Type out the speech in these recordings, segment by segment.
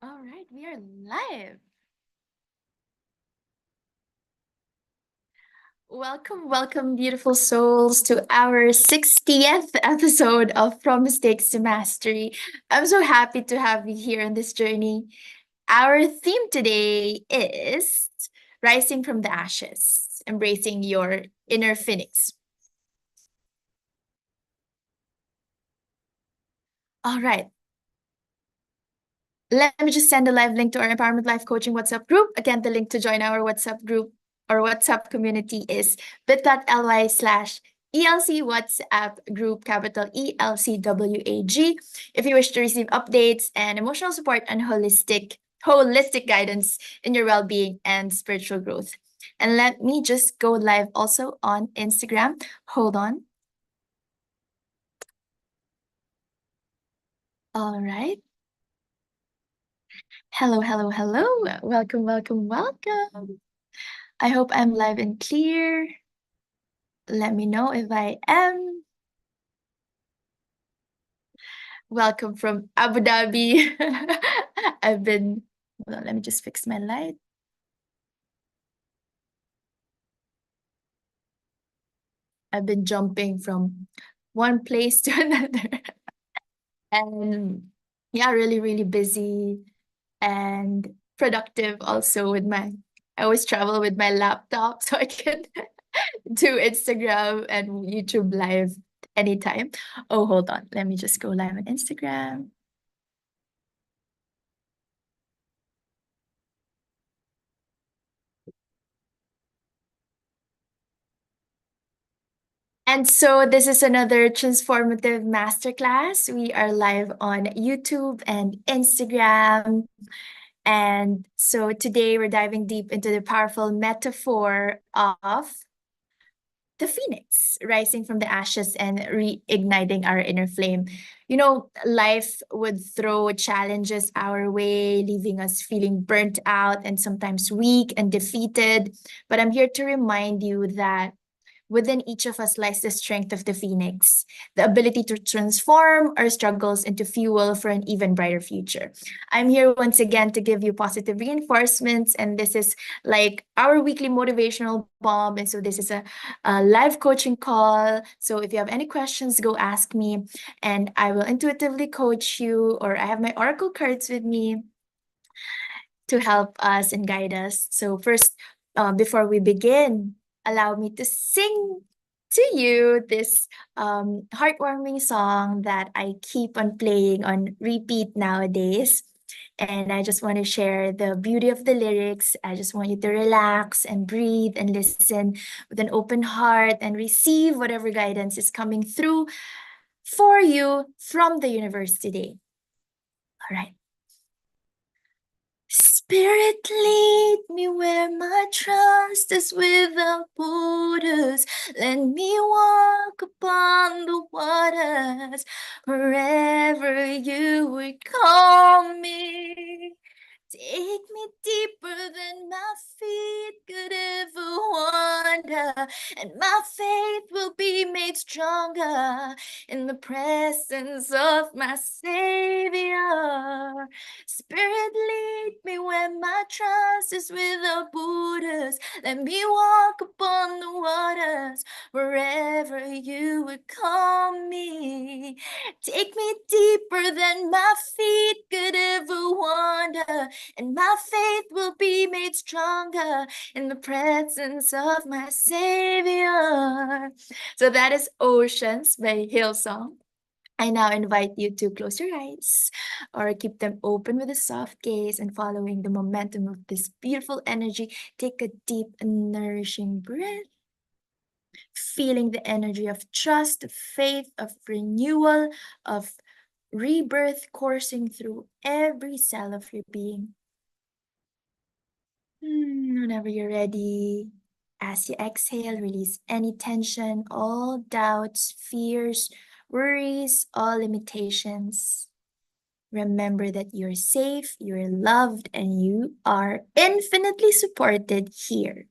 All right, we are live. Welcome, beautiful souls, to our 60th episode of From Mistakes to Mastery. I'm so happy to have you here on this journey. Our theme today is rising from the ashes, embracing your inner phoenix. All right, let me just send a live link to our Empowerment Life Coaching WhatsApp group. Again, the link to join our WhatsApp group or WhatsApp community is bit.ly/ELC WhatsApp group, capital ELCWAG. If you wish to receive updates and emotional support and holistic guidance in your well-being and spiritual growth. And let me just go live also on Instagram. Hold on. All right. Hello. Welcome. I hope I'm live and clear. Let me know if I am. Welcome from Abu Dhabi. Hold on, let me just fix my light. I've been jumping from one place to another. And yeah, really busy and productive also I always travel with my laptop so I can do Instagram and YouTube live anytime. Oh, hold on. Let me just go live on Instagram. And so this is another transformative masterclass. We are live on YouTube and Instagram. And so today we're diving deep into the powerful metaphor of the phoenix rising from the ashes and reigniting our inner flame. You know, life would throw challenges our way, leaving us feeling burnt out and sometimes weak and defeated. But I'm here to remind you that within each of us lies the strength of the phoenix, the ability to transform our struggles into fuel for an even brighter future. I'm here once again to give you positive reinforcements, and this is like our weekly motivational bomb. And so, this is a live coaching call. So, if you have any questions, go ask me, and I will intuitively coach you, or I have my oracle cards with me to help us and guide us. So, first, before we begin, allow me to sing to you this heartwarming song that I keep on playing on repeat nowadays. And I just want to share the beauty of the lyrics. I just want you to relax and breathe and listen with an open heart and receive whatever guidance is coming through for you from the universe today. All right. Spirit, lead me where my trust is without borders. Let me walk upon the waters wherever you would call me. Take me deeper than my feet could ever wander, and my faith will be made stronger in the presence of my Savior. Spirit, lead me where my trust is without borders. Let me walk upon the waters wherever you would call me. Take me deeper than my feet could ever wander, and my faith will be made stronger in the presence of my Savior. So that is Oceans by Hillsong. I now invite you to close your eyes or keep them open with a soft gaze, and following the momentum of this beautiful energy, take a deep and nourishing breath, feeling the energy of trust, of faith, of renewal, of rebirth coursing through every cell of your being. Whenever you're ready, as you exhale, release any tension, all doubts, fears, worries, all limitations. Remember that you're safe, you're loved, and you are infinitely supported here.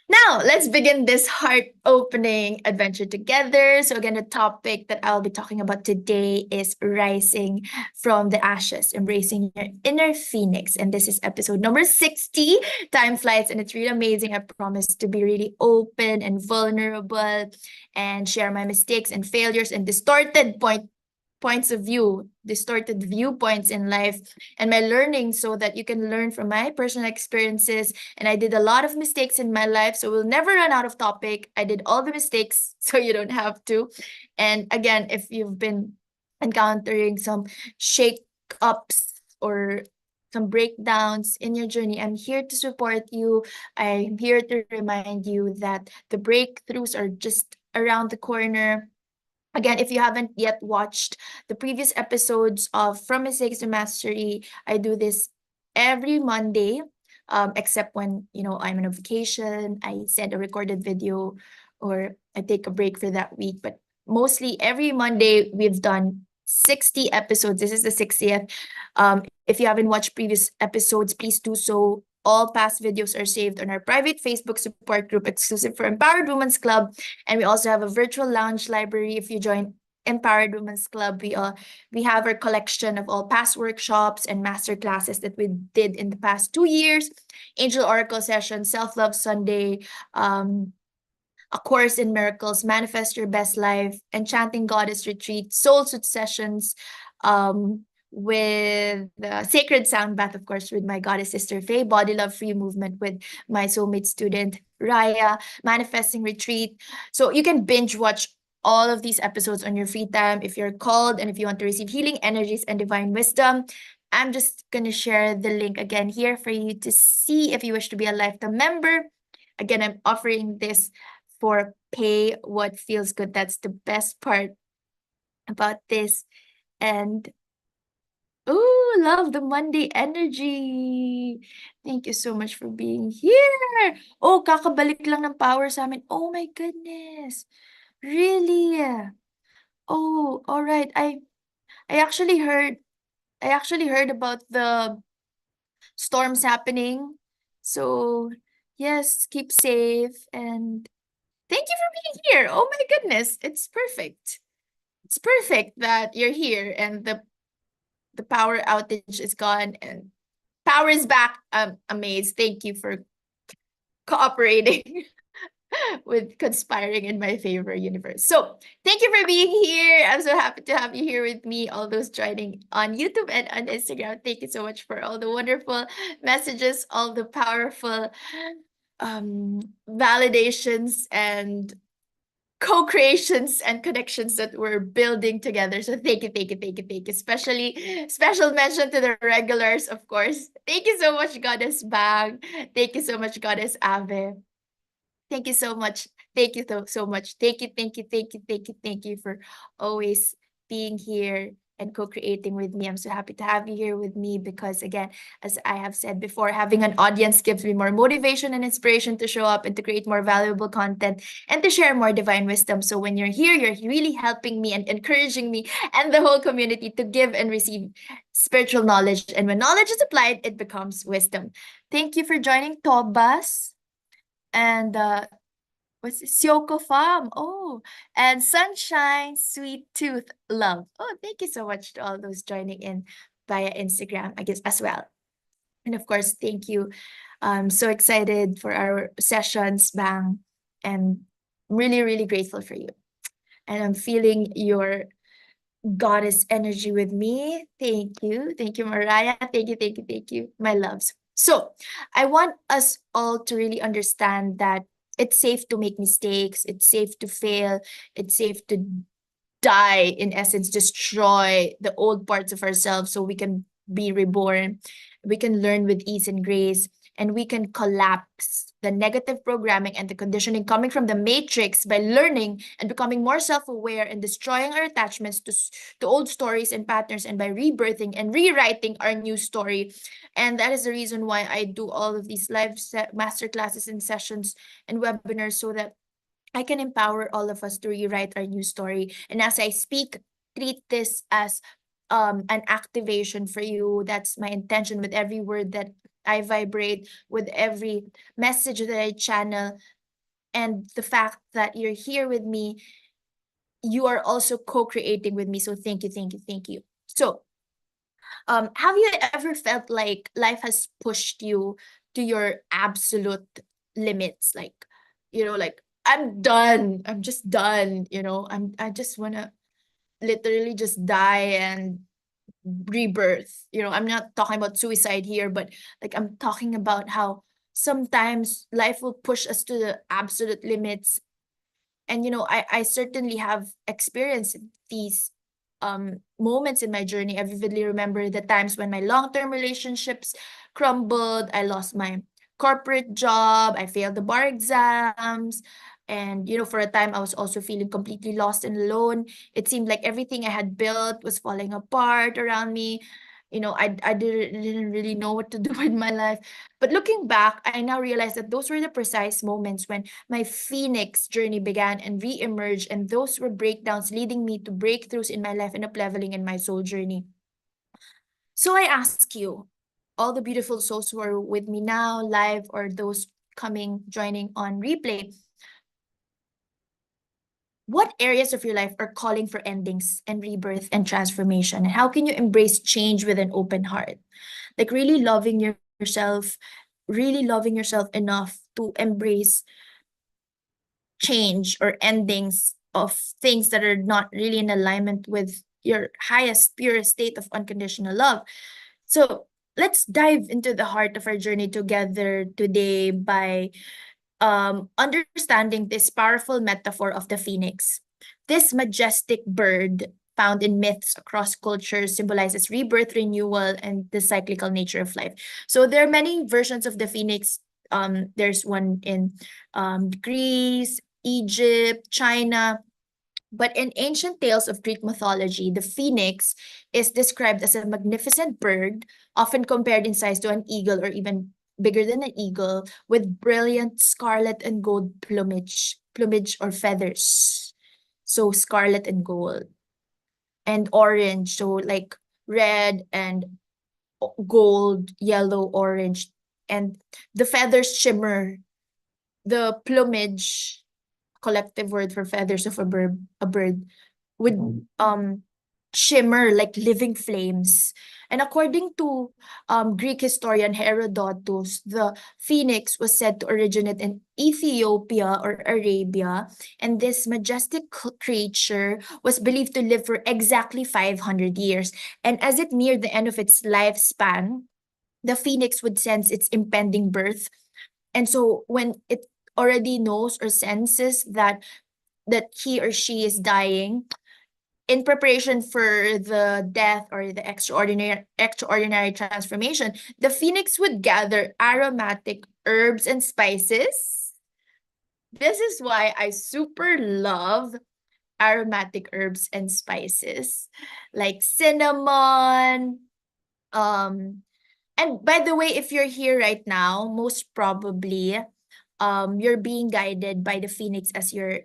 Now, let's begin this heart opening adventure together. So, again, the topic that I'll be talking about today is rising from the ashes, embracing your inner phoenix. And this is episode number 60. Time flies, and it's really amazing. I promise to be really open and vulnerable and share my mistakes and failures and points of view, distorted viewpoints in life, and my learning so that you can learn from my personal experiences. And I did a lot of mistakes in my life, so we'll never run out of topic. I did all the mistakes, so you don't have to. And again, if you've been encountering some shake-ups or some breakdowns in your journey, I'm here to support you. I'm here to remind you that the breakthroughs are just around the corner. Again, if you haven't yet watched the previous episodes of From Mistakes to Mastery, I do this every Monday, except when, I'm on a vacation, I send a recorded video or I take a break for that week. But mostly every Monday, we've done 60 episodes. This is the 60th. If you haven't watched previous episodes, please do so. All past videos are saved on our private Facebook support group exclusive for Empowered Women's Club. And we also have a virtual lounge library. If you join Empowered Women's Club, we have our collection of all past workshops and master classes that we did in the past 2 years. Angel Oracle session, Self-Love Sunday, A Course in Miracles, Manifest Your Best Life, Enchanting Goddess Retreat, Soul Suit sessions, with the Sacred Sound Bath, of course, with my goddess sister Faye, Body Love Free Movement with my soulmate student Raya, Manifesting Retreat. So you can binge watch all of these episodes on your free time if you're called and if you want to receive healing energies and divine wisdom. I'm just going to share the link again here for you to see if you wish to be a lifetime member. Again, I'm offering this for pay what feels good. That's the best part about this. And oh, love the Monday energy. Thank you so much for being here. Oh, kakabalik lang ng power sa amin. Oh my goodness. Really? Oh, all right. I actually heard about the storms happening. So, yes, keep safe and thank you for being here. Oh my goodness. It's perfect. It's perfect that you're here and the power outage is gone and power is back. I'm amazed. Thank you for cooperating with conspiring in my favor, universe. So thank you for being here. I'm so happy to have you here with me. All those joining on YouTube and on Instagram. Thank you so much for all the wonderful messages, all the powerful validations and co-creations and connections that we're building together. So thank you, thank you, thank you, thank you. Especially special mention to the regulars, of course. Thank you so much, Goddess Bang. Thank you so much, Goddess Ave. Thank you so much. Thank you so much. Thank you, thank you, thank you, thank you, thank you for always being here and co-creating with me. I'm so happy to have you here with me because, again, as I have said before, having an audience gives me more motivation and inspiration to show up and to create more valuable content and to share more divine wisdom. So when you're here, you're really helping me and encouraging me and the whole community to give and receive spiritual knowledge. And when knowledge is applied, it becomes wisdom. Thank you for joining Tobas and what's it? Syoko Farm. Oh, and Sunshine, Sweet Tooth, Love. Oh, thank you so much to all those joining in via Instagram, I guess, as well. And of course, thank you. I'm so excited for our sessions, Bang. And I'm really, really grateful for you. And I'm feeling your goddess energy with me. Thank you. Thank you, Mariah. Thank you, thank you, thank you, my loves. So I want us all to really understand that it's safe to make mistakes. It's safe to fail. It's safe to die, in essence, destroy the old parts of ourselves so we can be reborn. We can learn with ease and grace, and we can collapse the negative programming and the conditioning coming from the matrix by learning and becoming more self-aware and destroying our attachments to old stories and patterns, and by rebirthing and rewriting our new story. And that is the reason why I do all of these live master classes and sessions and webinars, so that I can empower all of us to rewrite our new story. And as I speak, treat this as an activation for you. That's my intention with every word that I vibrate, with every message that I channel. And the fact that you're here with me, you are also co-creating with me. So thank you, thank you, thank you. So, have you ever felt like life has pushed you to your absolute limits? Like, like I'm done. I'm just done. I just wanna literally just die and rebirth. I'm not talking about suicide here, but like I'm talking about how sometimes life will push us to the absolute limits. And I certainly have experienced these moments in my journey. I vividly remember the times when my long-term relationships crumbled. I lost my corporate job. I failed the bar exams. And for a time I was also feeling completely lost and alone. It seemed like everything I had built was falling apart around me. I didn't really know what to do with my life. But looking back, I now realize that those were the precise moments when my phoenix journey began and re-emerged, and those were breakdowns leading me to breakthroughs in my life and up leveling in my soul journey. So I ask you, all the beautiful souls who are with me now, live, or those coming, joining on replay, what areas of your life are calling for endings and rebirth and transformation? And how can you embrace change with an open heart? Like really loving yourself, really loving yourself enough to embrace change or endings of things that are not really in alignment with your highest, purest state of unconditional love. So let's dive into the heart of our journey together today by understanding this powerful metaphor of the phoenix. This majestic bird found in myths across cultures symbolizes rebirth, renewal, and the cyclical nature of life. So there are many versions of the phoenix. There's one in Greece, Egypt, China. But in ancient tales of Greek mythology, the phoenix is described as a magnificent bird, often compared in size to an eagle or even bigger than an eagle, with brilliant scarlet and gold plumage or feathers. So scarlet and gold and orange, so like red and gold, yellow, orange, and the feathers shimmer. The plumage, collective word for feathers of a bird would shimmer like living flames. And according to Greek historian Herodotus, the phoenix was said to originate in Ethiopia or Arabia, and this majestic creature was believed to live for exactly 500 years. And as it neared the end of its lifespan, the phoenix would sense its impending birth. And so when it already knows or senses that he or she is dying, in preparation for the death or the extraordinary transformation, the phoenix would gather aromatic herbs and spices. This is why I super love aromatic herbs and spices like cinnamon. um and by the way, if you're here right now, most probably you're being guided by the phoenix as your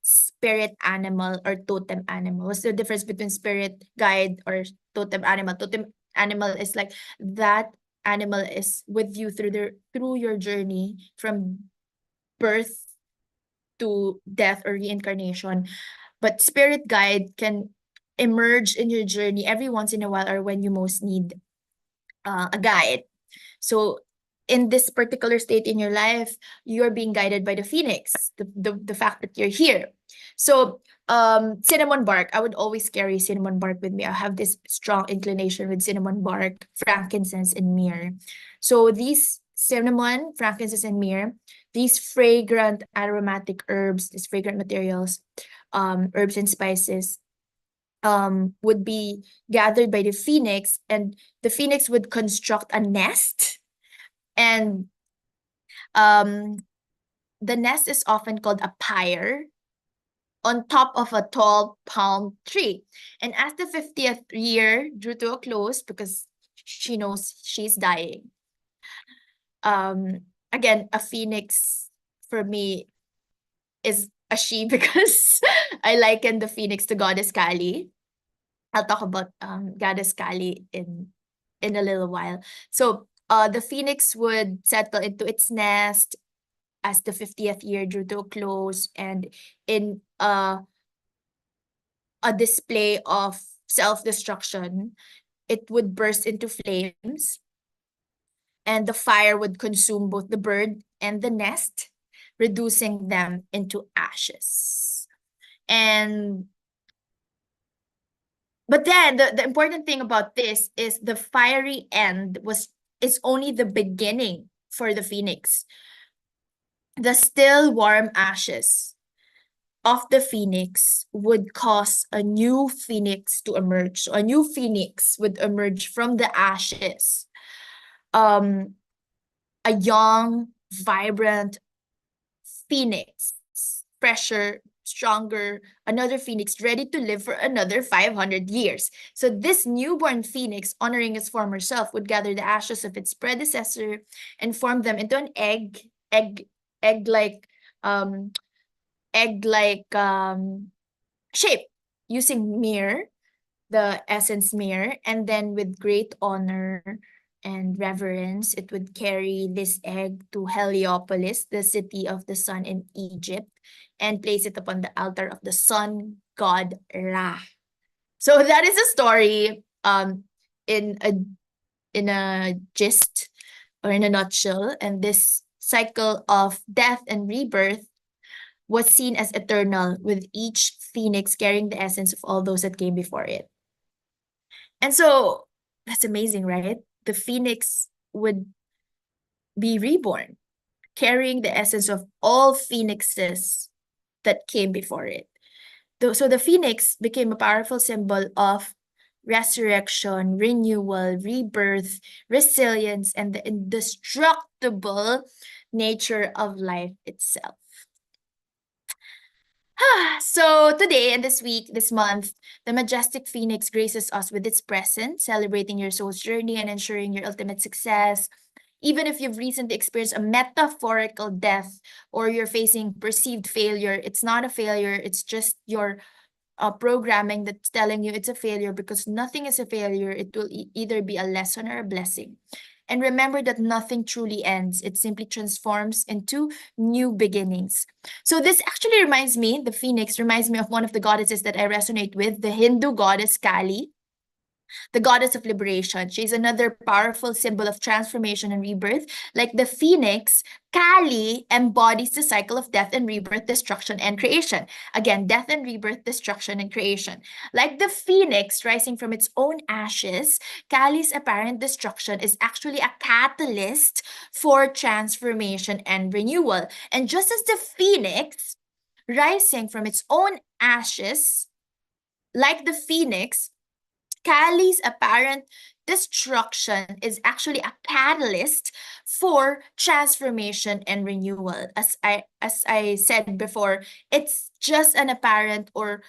spirit animal or totem animal. What's the difference between spirit guide or totem animal? Totem animal is like that animal is with you through your journey from birth to death or reincarnation. But spirit guide can emerge in your journey every once in a while or when you most need a guide. So in this particular state in your life, you're being guided by the phoenix, the fact that you're here. So cinnamon bark, I would always carry cinnamon bark with me. I have this strong inclination with cinnamon bark, frankincense, and myrrh. So these cinnamon, frankincense, and myrrh, these fragrant aromatic herbs, these fragrant materials, herbs and spices, would be gathered by the phoenix, and the phoenix would construct a nest. And um, the nest is often called a pyre on top of a tall palm tree. And as the 50th year drew to a close, because she knows she's dying, again, a phoenix for me is a she because I liken the phoenix to goddess Kali. I'll talk about goddess Kali in a little while. So the phoenix would settle into its nest, as the 50th year drew to a close, and in a display of self-destruction, it would burst into flames, and the fire would consume both the bird and the nest, reducing them into ashes. And but then the important thing about this is the fiery end is only the beginning for the phoenix. The still warm ashes of the phoenix would cause a new phoenix to emerge. So a new phoenix would emerge from the ashes. A young, vibrant phoenix, fresher, stronger, another phoenix ready to live for another 500 years. So this newborn phoenix, honoring its former self, would gather the ashes of its predecessor and form them into an egg-like um shape, using mirror, the essence mirror, and then with great honor and reverence, it would carry this egg to Heliopolis, the city of the sun in Egypt, and place it upon the altar of the sun god Ra. So that is a story in a gist, or in a nutshell, and this cycle of death and rebirth was seen as eternal, with each phoenix carrying the essence of all those that came before it. And so that's amazing, right? The phoenix would be reborn, carrying the essence of all phoenixes that came before it. So the phoenix became a powerful symbol of resurrection, renewal, rebirth, resilience, and the indestructible nature of life itself. So today and this week, this month, the majestic phoenix graces us with its presence, celebrating your soul's journey and ensuring your ultimate success. Even if you've recently experienced a metaphorical death or you're facing perceived failure, it's not a failure, it's just your programming that's telling you it's a failure, because nothing is a failure. It will either be a lesson or a blessing. And remember that nothing truly ends. It simply transforms into new beginnings. So this actually reminds me, the phoenix reminds me of one of the goddesses that I resonate with, the Hindu goddess Kali, the goddess of liberation. She's another powerful symbol of transformation and rebirth. Like the phoenix, Kali embodies the cycle of death and rebirth, destruction and creation. Again, death and rebirth, destruction and creation. Like the phoenix rising from its own ashes, Kali's apparent destruction is actually a catalyst for transformation and renewal. And just as the phoenix rising from its own ashes, like the phoenix, Kali's apparent destruction is actually a catalyst for transformation and renewal. As I said before, it's just an apparent or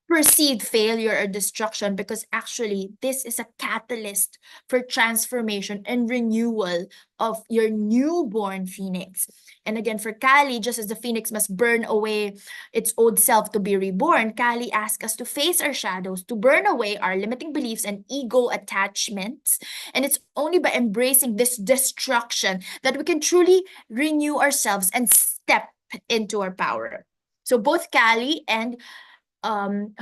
perceived failure or destruction, because actually this is a catalyst for transformation and renewal of your newborn phoenix. And again, for Kali, just as the phoenix must burn away its old self to be reborn, Kali asks us to face our shadows, to burn away our limiting beliefs and ego attachments. And it's only by embracing this destruction that we can truly renew ourselves and step into our power. So both Kali and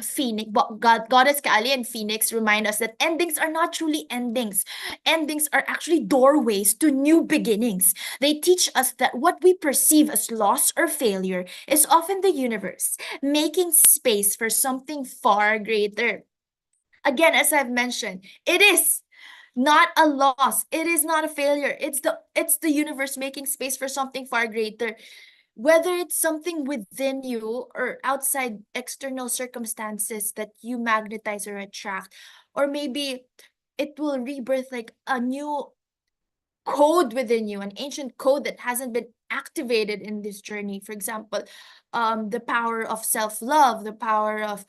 Phoenix, goddess Kali and Phoenix remind us that endings are not truly endings. Endings are actually doorways to new beginnings. They teach us that what we perceive as loss or failure is often the universe making space for something far greater. Again, as I've mentioned, it is not a loss. It is not a failure. It's the universe making space for something far greater. Whether it's something within you or outside external circumstances that you magnetize or attract, or maybe it will rebirth like a new code within you, an ancient code that hasn't been activated in this journey. For example, the power of self-love, the power of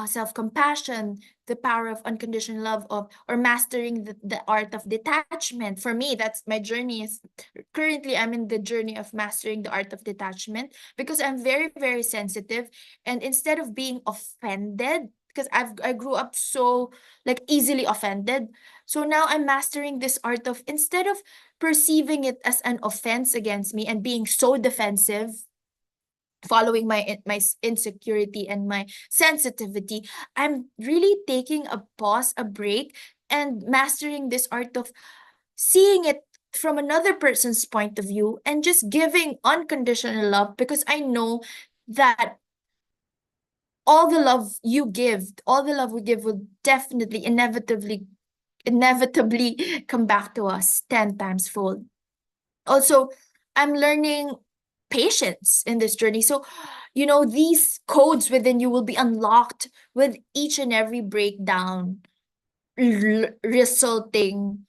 self-compassion, the power of unconditional love, of or mastering the art of detachment. For me, that's my journey. Is currently I'm in the journey of mastering the art of detachment, because I'm very, very sensitive, and instead of being offended because I grew up so like easily offended. So now I'm mastering this art of, instead of perceiving it as an offense against me and being so defensive, following my insecurity and my sensitivity, I'm really taking a pause, a break, and mastering this art of seeing it from another person's point of view and just giving unconditional love, because I know that all the love you give, all the love we give will definitely, inevitably come back to us 10 times fold. Also, I'm learning patience in this journey. So, these codes within you will be unlocked with each and every breakdown, resulting,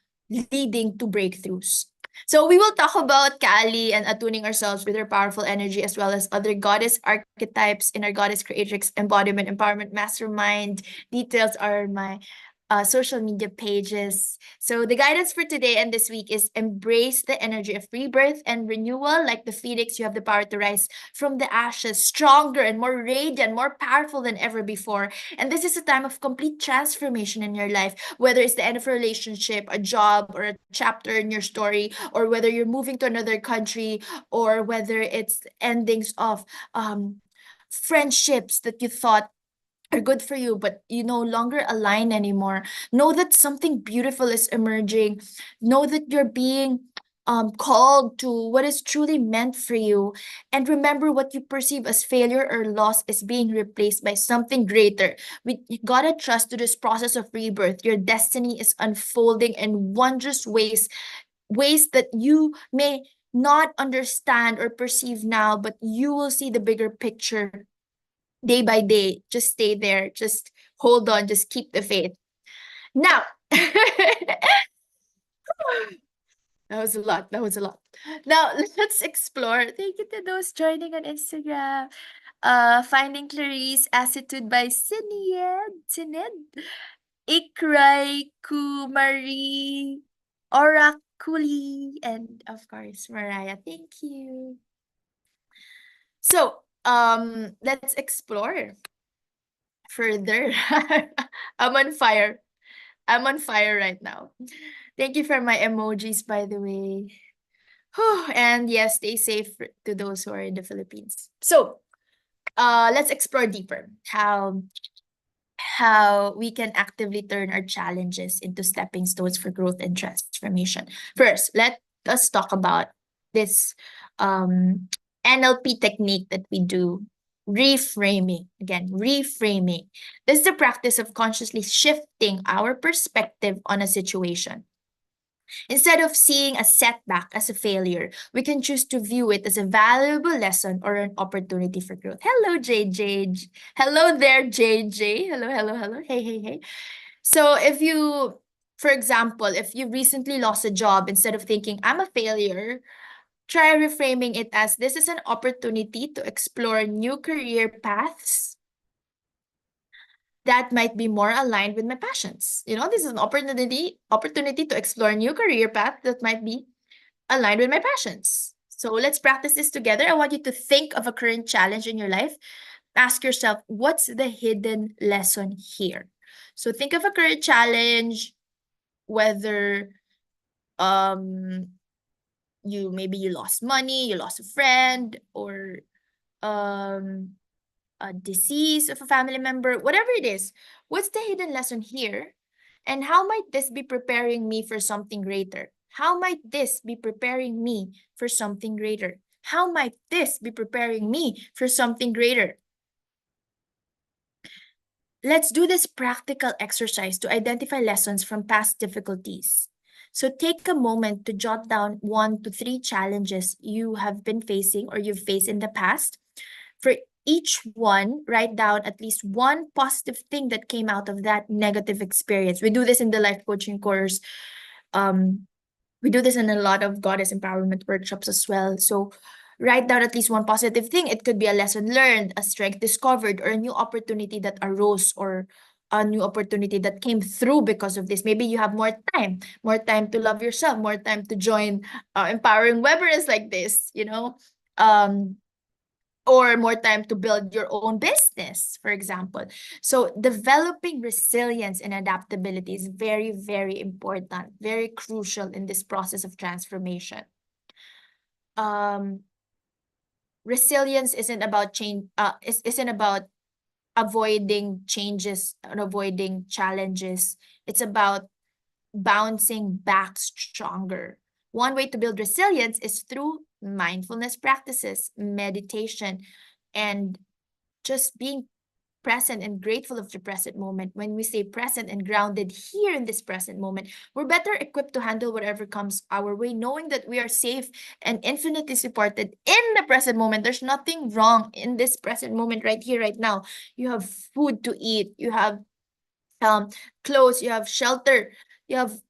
leading to breakthroughs. So we will talk about Kali and attuning ourselves with her powerful energy, as well as other goddess archetypes in our Goddess Creatrix Embodiment Empowerment Mastermind. Details are my social media pages. So the guidance for today and this week is embrace the energy of rebirth and renewal. Like the phoenix, you have the power to rise from the ashes, stronger and more radiant, more powerful than ever before. And this is a time of complete transformation in your life, whether it's the end of a relationship, a job, or a chapter in your story, or whether you're moving to another country, or whether it's endings of friendships that you thought are good for you, but you no longer align anymore. Know that something beautiful is emerging. Know that you're being called to what is truly meant for you. And remember, what you perceive as failure or loss is being replaced by something greater. You gotta trust to this process of rebirth. Your destiny is unfolding in wondrous ways that you may not understand or perceive now, but you will see the bigger picture day by day. Just stay there. Just hold on. Just keep the faith. Now, that was a lot. That was a lot. Now, let's explore. Thank you to those joining on Instagram. Finding Clarice, Attitude by Sined, Ikray, Kumari, Oraculi, and of course, Mariah. Thank you. So, let's explore further. I'm on fire. I'm on fire right now. Thank you for my emojis, by the way. And yes, stay safe to those who are in the Philippines. So, let's explore deeper how we can actively turn our challenges into stepping stones for growth and transformation. First, let us talk about this NLP technique that we do, reframing. Again, reframing. This is the practice of consciously shifting our perspective on a situation. Instead of seeing a setback as a failure, we can choose to view it as a valuable lesson or an opportunity for growth. Hello, JJ. Hello there, JJ. Hello, hello, hello. Hey, hey, hey. So if you, for example, if you recently lost a job, instead of thinking, I'm a failure, try reframing it as, this is an opportunity to explore new career paths that might be more aligned with my passions. This is an opportunity to explore a new career path that might be aligned with my passions. So let's practice this together. I want you to think of a current challenge in your life. Ask yourself, what's the hidden lesson here? So think of a current challenge, whether you lost money, you lost a friend, or a disease of a family member, whatever it is. What's the hidden lesson here? And how might this be preparing me for something greater? How might this be preparing me for something greater? How might this be preparing me for something greater? Let's do this practical exercise to identify lessons from past difficulties. So take a moment to jot down 1 to 3 challenges you have been facing or you've faced in the past. For each one, write down at least one positive thing that came out of that negative experience. We do this in the life coaching course. We do this in a lot of goddess empowerment workshops as well. So write down at least one positive thing. It could be a lesson learned, a strength discovered, or a new opportunity that arose, or a new opportunity that came through because of this. Maybe you have more time to love yourself, more time to join empowering webinars like this, Um, or more time to build your own business, for example. So developing resilience and adaptability is very, very important, very crucial in this process of transformation. Um, Resilience isn't about change, isn't about avoiding changes and avoiding challenges. It's about bouncing back stronger. One way to build resilience is through mindfulness practices, meditation, and just being present and grateful of the present moment. When we say present and grounded here in this present moment, we're better equipped to handle whatever comes our way, knowing that we are safe and infinitely supported in the present moment. There's nothing wrong in this present moment right here, right now. You have food to eat, you have um clothes, you have shelter, you have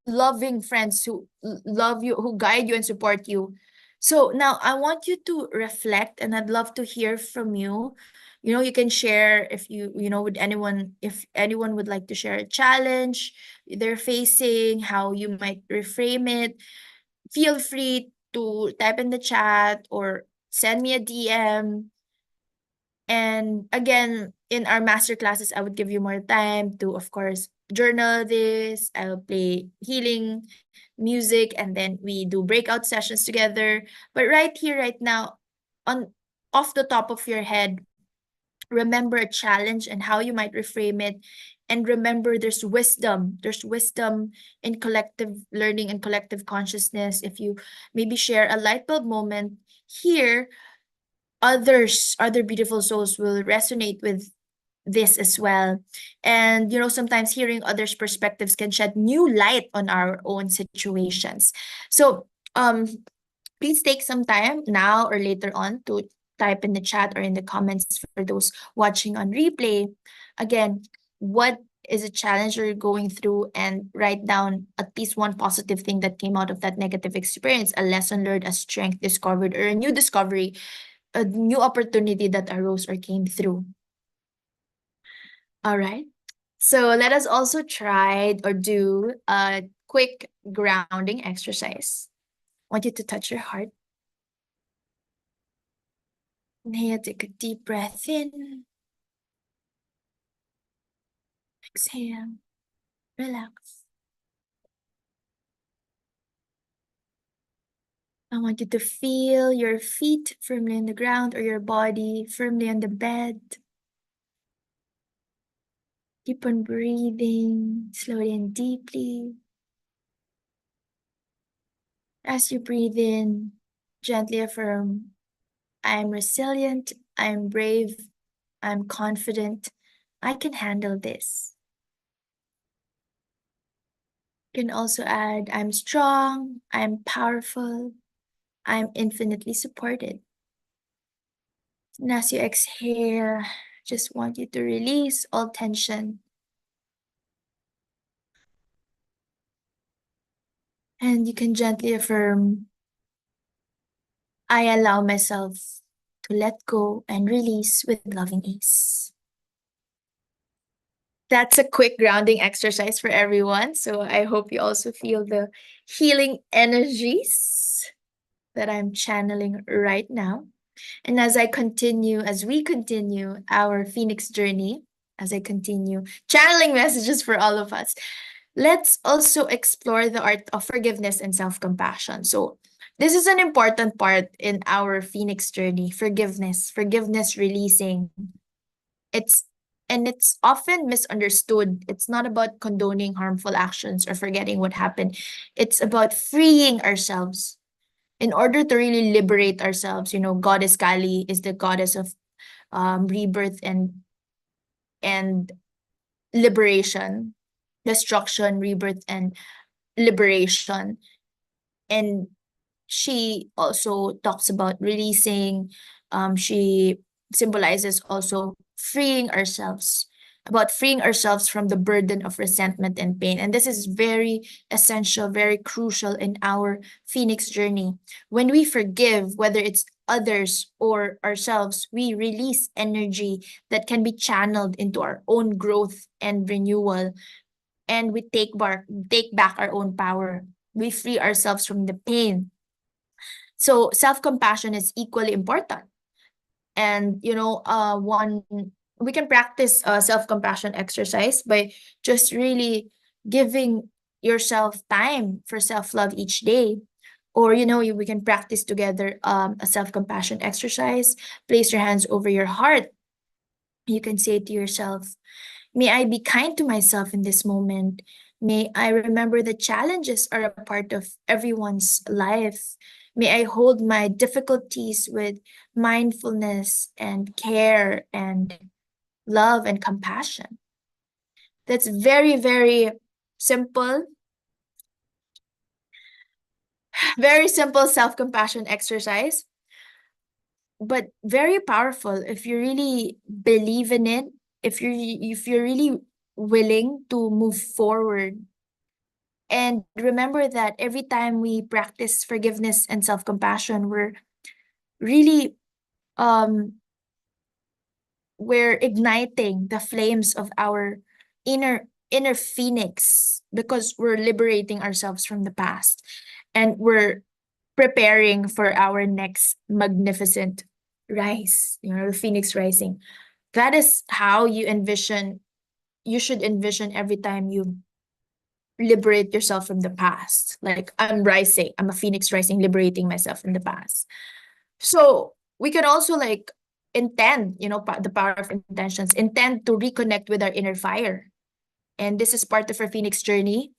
loving friends who love you, who guide you and support you. So now I want you to reflect, and I'd love to hear from you. You know, you can share if you know, with anyone, if anyone would like to share a challenge they're facing, how you might reframe it. Feel free to type in the chat or send me a DM. And again, in our master classes, I would give you more time to, of course, journal this. I'll play healing music, and then we do breakout sessions together. But right here, right now, on off the top of your head, remember a challenge and how you might reframe it. And remember, there's wisdom. There's wisdom in collective learning and collective consciousness. If you maybe share a light bulb moment here, other beautiful souls will resonate with this as well. And you know, sometimes hearing others perspectives can shed new light on our own situations. So please take some time now or later on to type in the chat or in the comments for those watching on replay. Again, what is a challenge you're going through, and write down at least one positive thing that came out of that negative experience, a lesson learned, a strength discovered, or a new discovery, a new opportunity that arose or came through. All right. So let us also try or do a quick grounding exercise. I want you to touch your heart. Inhale, take a deep breath in. Exhale, relax. I want you to feel your feet firmly on the ground or your body firmly on the bed. Keep on breathing slowly and deeply. As you breathe in, gently affirm, I'm resilient, I'm brave, I'm confident, I can handle this. You can also add, I'm strong, I'm powerful, I'm infinitely supported. And as you exhale, just want you to release all tension. And you can gently affirm, I allow myself to let go and release with loving ease. That's a quick grounding exercise for everyone. So I hope you also feel the healing energies that I'm channeling right now. And as we continue our Phoenix journey, as I continue channeling messages for all of us, let's also explore the art of forgiveness and self-compassion. So this is an important part in our Phoenix journey, forgiveness releasing. It's it's often misunderstood. It's not about condoning harmful actions or forgetting what happened. It's about freeing ourselves in order to really liberate ourselves. You know, Goddess Kali is the goddess of rebirth and liberation, destruction, rebirth, and liberation. And she also talks about releasing. She symbolizes also freeing ourselves, about freeing ourselves from the burden of resentment and pain. And this is very essential, very crucial in our Phoenix journey. When we forgive, whether it's others or ourselves, we release energy that can be channeled into our own growth and renewal. And we take back our own power. We free ourselves from the pain. So self-compassion is equally important. And one we can practice self-compassion exercise by just really giving yourself time for self-love each day. Or we can practice together a self-compassion exercise. Place your hands over your heart. You can say to yourself, may I be kind to myself in this moment. May I remember that challenges are a part of everyone's life. May I hold my difficulties with mindfulness and care and love and compassion. That's very, very simple, very simple self compassion exercise, but very powerful if you really believe in it, if you're really willing to move forward. And remember that every time we practice forgiveness and self-compassion, really um we're igniting the flames of our inner phoenix, because we're liberating ourselves from the past, and we're preparing for our next magnificent rise, the phoenix rising. That is how you should envision every time you liberate yourself from the past. Like, I'm rising, I'm a phoenix rising, liberating myself from the past. So we can also like intend, the power of intentions, intend to reconnect with our inner fire. And this is part of our phoenix journey.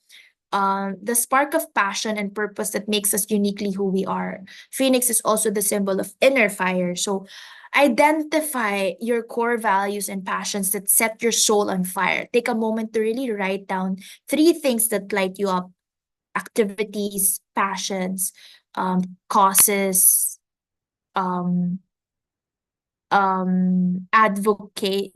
The spark of passion and purpose that makes us uniquely who we are. Phoenix is also the symbol of inner fire. So identify your core values and passions that set your soul on fire. Take a moment to really write down three things that light you up: activities, passions, causes, um, advocacies,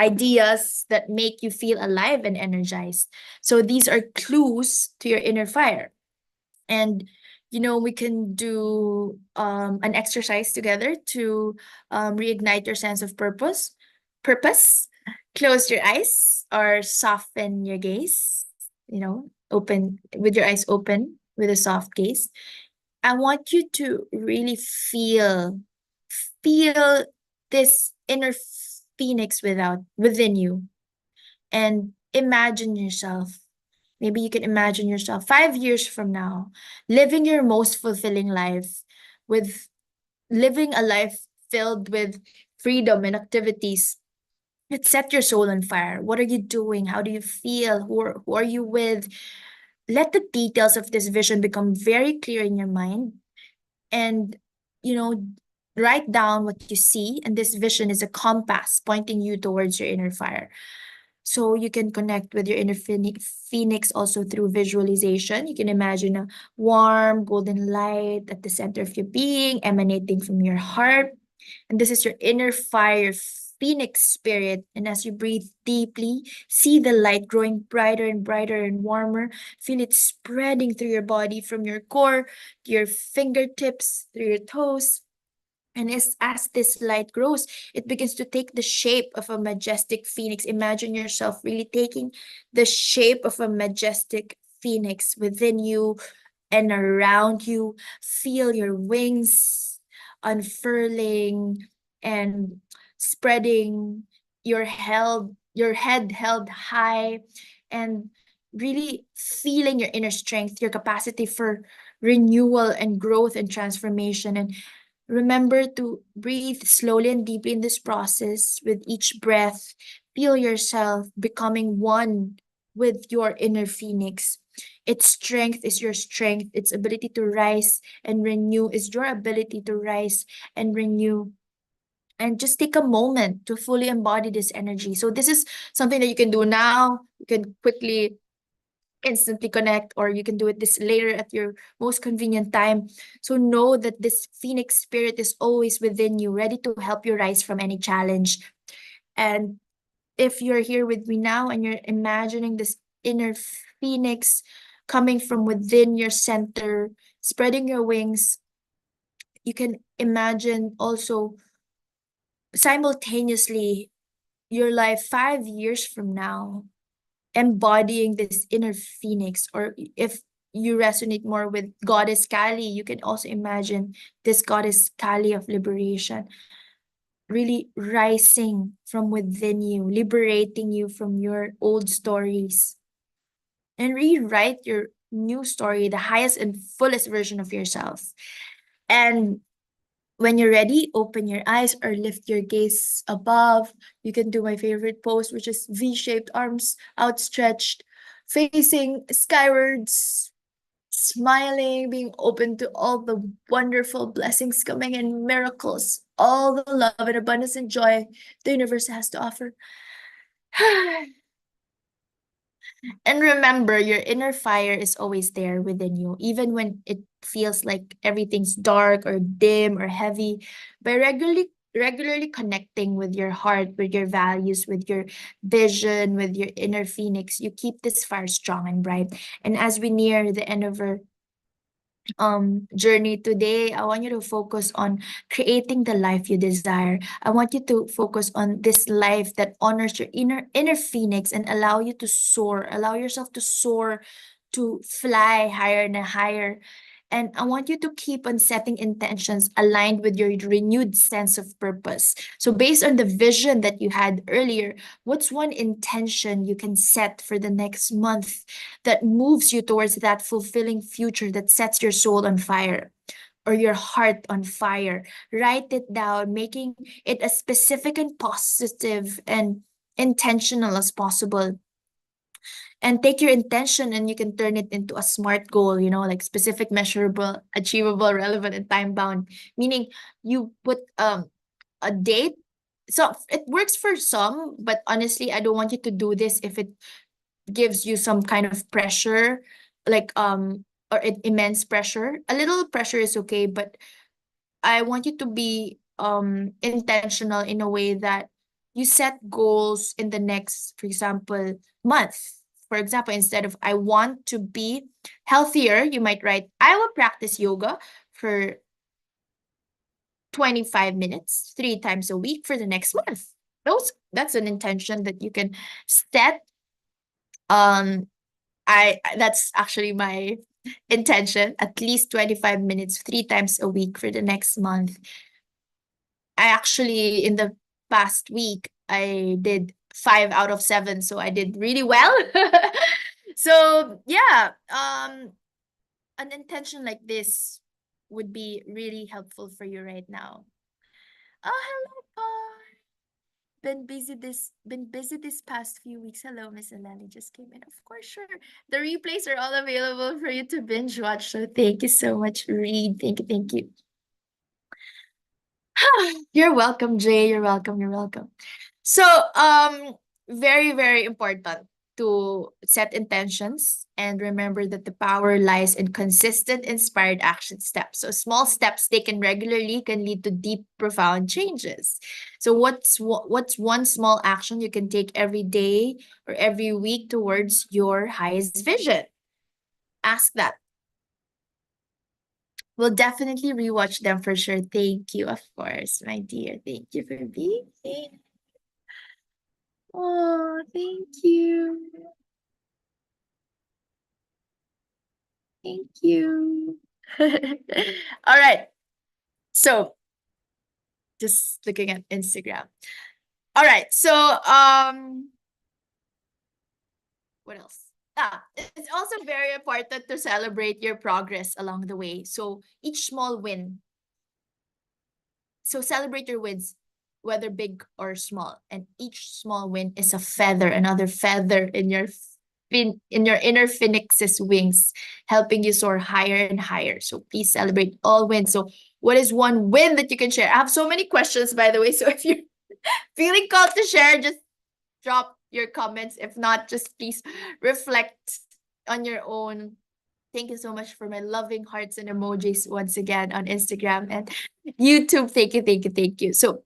ideas that make you feel alive and energized. So these are clues to your inner fire. And we can do an exercise together to reignite your sense of purpose. Close your eyes or soften your gaze, open with your eyes open with a soft gaze. I want you to really feel this inner phoenix within you, and imagine yourself. Maybe you can imagine yourself 5 years from now, living your most fulfilling life, with living a life filled with freedom and activities that set your soul on fire. What are you doing? How do you feel? Who are you with? Let the details of this vision become very clear in your mind, and you know write down what you see. And this vision is a compass pointing you towards your inner fire. So you can connect with your inner phoenix also through visualization. You can imagine a warm golden light at the center of your being, emanating from your heart. And this is your inner fire phoenix spirit. And as you breathe deeply, see the light growing brighter and brighter and warmer. Feel it spreading through your body, from your core to your fingertips, through your toes. And as this light grows, it begins to take the shape of a majestic phoenix. Imagine yourself really taking the shape of a majestic phoenix within you and around you. Feel your wings unfurling and spreading, your head held high, and really feeling your inner strength, your capacity for renewal and growth and transformation. And remember to breathe slowly and deeply in this process. With each breath, feel yourself becoming one with your inner phoenix. Its strength is your strength. Its ability to rise and renew is your ability to rise and renew. And just take a moment to fully embody this energy. So this is something that you can do now. You can quickly instantly connect, or you can do it this later at your most convenient time. So know that this phoenix spirit is always within you, ready to help you rise from any challenge. And if you're here with me now and you're imagining this inner phoenix coming from within your center, spreading your wings, you can imagine also simultaneously your life 5 years from now, embodying this inner phoenix. Or if you resonate more with Goddess Kali, you can also imagine this Goddess Kali of liberation really rising from within you, liberating you from your old stories, and rewrite your new story, the highest and fullest version of yourself. And when you're ready, open your eyes or lift your gaze above. You can do my favorite pose, which is V-shaped, arms outstretched, facing skywards, smiling, being open to all the wonderful blessings coming and miracles, all the love and abundance and joy the universe has to offer. And remember, your inner fire is always there within you, even when it feels like everything's dark or dim or heavy. By regularly connecting with your heart, with your values, with your vision, with your inner phoenix, you keep this fire strong and bright. And as we near the end of our journey today, I want you to focus on creating the life you desire. I want you to focus on this life that honors your inner phoenix and allow you to soar, allow yourself to soar, to fly higher and higher. And I want you to keep on setting intentions aligned with your renewed sense of purpose. So based on the vision that you had earlier, what's one intention you can set for the next month that moves you towards that fulfilling future that sets your soul on fire or your heart on fire? Write it down, making it as specific and positive and intentional as possible. And take your intention and you can turn it into a smart goal, like specific, measurable, achievable, relevant, and time bound. Meaning you put a date. So it works for some, but honestly, I don't want you to do this if it gives you some kind of pressure, like or immense pressure. A little pressure is okay, but I want you to be intentional in a way that you set goals in the next, for example, month. For example, instead of I want to be healthier, you might write I will practice yoga for 25 minutes 3 times a week for the next month. That's an intention that you can set. That's actually my intention, at least 25 minutes 3 times a week for the next month. I actually, in the past week, I did 5 out of 7, so I did really well. So yeah, an intention like this would be really helpful for you right now. Oh, hello, Paul. Been busy this past few weeks. Hello, Miss Alali just came in. Of course, sure. The replays are all available for you to binge watch. So thank you so much, Reed. Thank you, thank you. You're welcome, Jay. You're welcome. You're welcome. So, very, very important to set intentions and remember that the power lies in consistent, inspired action steps. So, small steps taken regularly can lead to deep, profound changes. So, what's one small action you can take every day or every week towards your highest vision? Ask that. We'll definitely rewatch them for sure. Thank you, of course, my dear. Thank you for being here. Oh, thank you. Thank you. All right. So just looking at Instagram. All right. So what else? It's also very important to celebrate your progress along the way. So each small win. So celebrate your wins, whether big or small. And each small win is a feather, another feather in your inner phoenix's wings, helping you soar higher and higher. So please celebrate all wins. So what is one win that you can share? I have so many questions, by the way. So if you're feeling called to share, just drop your comments. If not, just please reflect on your own. Thank you so much for my loving hearts and emojis once again on Instagram and YouTube. Thank you, thank you, thank you. So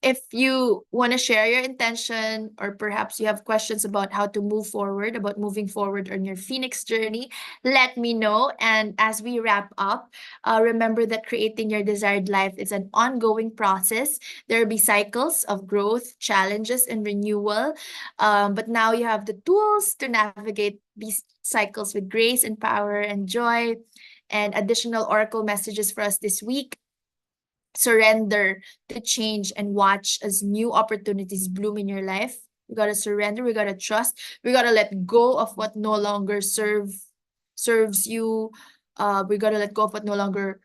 If you want to share your intention, or perhaps you have questions about how to move forward, about moving forward on your Phoenix journey, let me know. And as we wrap up, remember that creating your desired life is an ongoing process. There will be cycles of growth, challenges, and renewal. But now you have the tools to navigate these cycles with grace and power and joy. And additional oracle messages for us this week: surrender to change and watch as new opportunities bloom in your life. We gotta surrender, we gotta trust, we gotta let go of what no longer serves you. We gotta let go of what no longer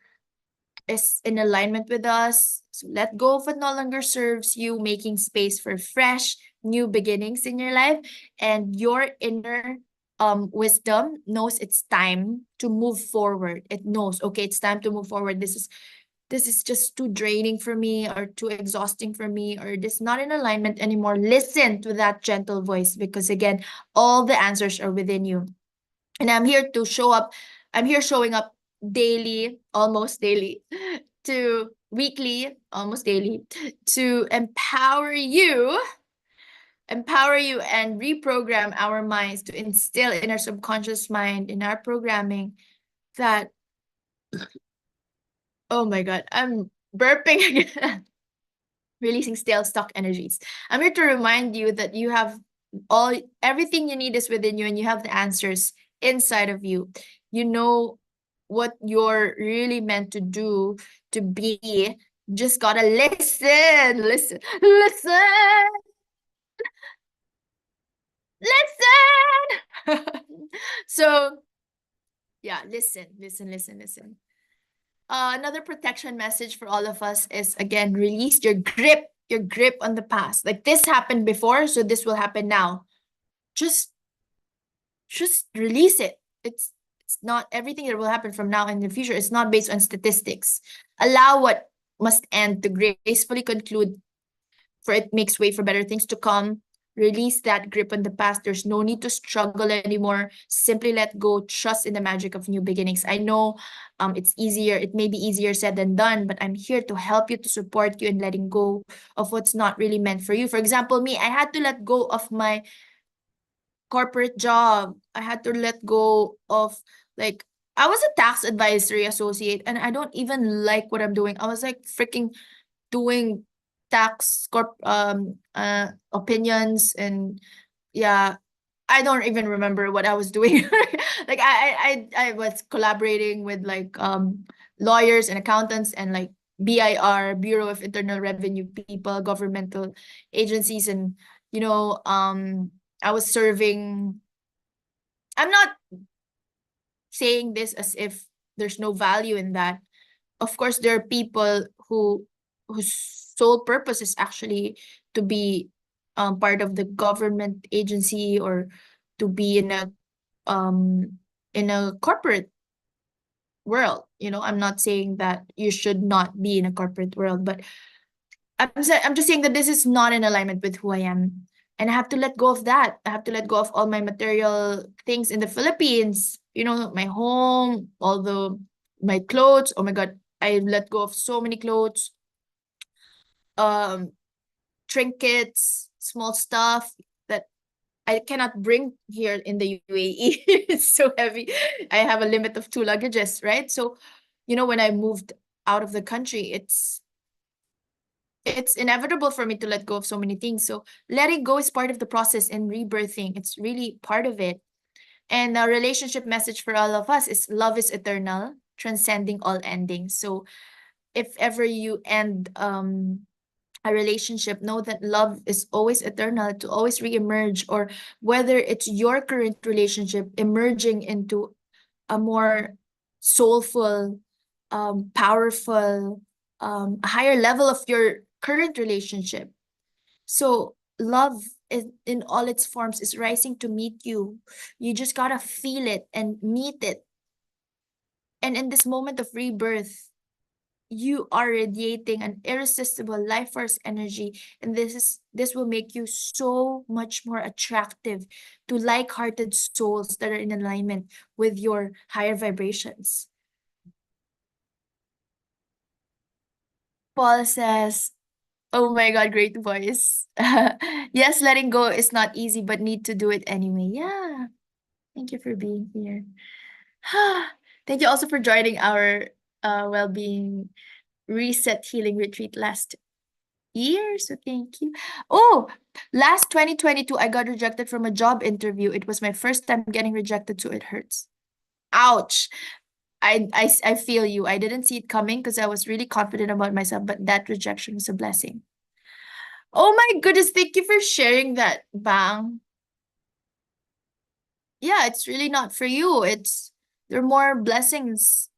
is in alignment with us. So let go of what no longer serves you, making space for fresh, new beginnings in your life. And your inner wisdom knows it's time to move forward. It knows, okay, it's time to move forward. This is just too draining for me, or too exhausting for me, or this not in alignment anymore. Listen to that gentle voice, because again, all the answers are within you. And I'm here to show up. I'm here showing up daily, almost daily, to weekly, almost daily, to empower you and reprogram our minds, to instill in our subconscious mind, in our programming, that, oh my God, I'm burping again. Releasing stale stock energies. I'm here to remind you that you have everything you need is within you, and you have the answers inside of you. You know what you're really meant to do, to be. Just gotta listen, listen, listen, listen. So yeah, listen, listen, listen, listen. Another protection message for all of us is, again, release your grip on the past. Like, this happened before, so this will happen now. Just release it. It's not everything that will happen from now in the future. It's not based on statistics. Allow what must end to gracefully conclude, for it makes way for better things to come. Release that grip on the past. There's no need to struggle anymore. Simply let go. Trust in the magic of new beginnings. I know it's easier. It may be easier said than done, but I'm here to help you, to support you in letting go of what's not really meant for you. For example, me, I had to let go of my corporate job. I had to let go of, like, I was a tax advisory associate, and I don't even like what I'm doing. I was like freaking doing opinions, and yeah, I don't even remember what I was doing. Like, I was collaborating with, like, lawyers and accountants, and like BIR, Bureau of Internal Revenue people, governmental agencies, and you know, I was serving. I'm not saying this as if there's no value in that. Of course, there are people whose sole purpose is actually to be part of the government agency, or to be in a corporate world. I'm not saying that you should not be in a corporate world, but I'm just saying that this is not in alignment with who I am. And I have to let go of that. I have to let go of all my material things in the Philippines, my home, all my clothes. Oh my God, I let go of so many clothes, um, trinkets, small stuff that I cannot bring here in the UAE. It's so heavy. I have a limit of 2 luggages, right? So, when I moved out of the country, it's inevitable for me to let go of so many things. So letting go is part of the process, and rebirthing, it's really part of it. And a relationship message for all of us is: love is eternal, transcending all endings. So if ever you end a relationship, know that love is always eternal, to always reemerge. Or whether it's your current relationship emerging into a more soulful, powerful, a higher level of your current relationship. So love in all its forms is rising to meet you. You just gotta feel it and meet it. And in this moment of rebirth, you are radiating an irresistible life force energy, and this will make you so much more attractive to like-hearted souls that are in alignment with your higher vibrations. Paul says, Oh my God, great voice. Yes, letting go is not easy, but need to do it anyway. Yeah. Thank you for being here. Thank you also for joining our well-being reset healing retreat last year. So thank you. Oh, last 2022, I got rejected from a job interview. It was my first time getting rejected, so it hurts. Ouch. I feel you. I didn't see it coming because I was really confident about myself, but that rejection was a blessing. Oh my goodness, thank you for sharing that, Bang. Yeah, it's really not for you. It's there are more blessings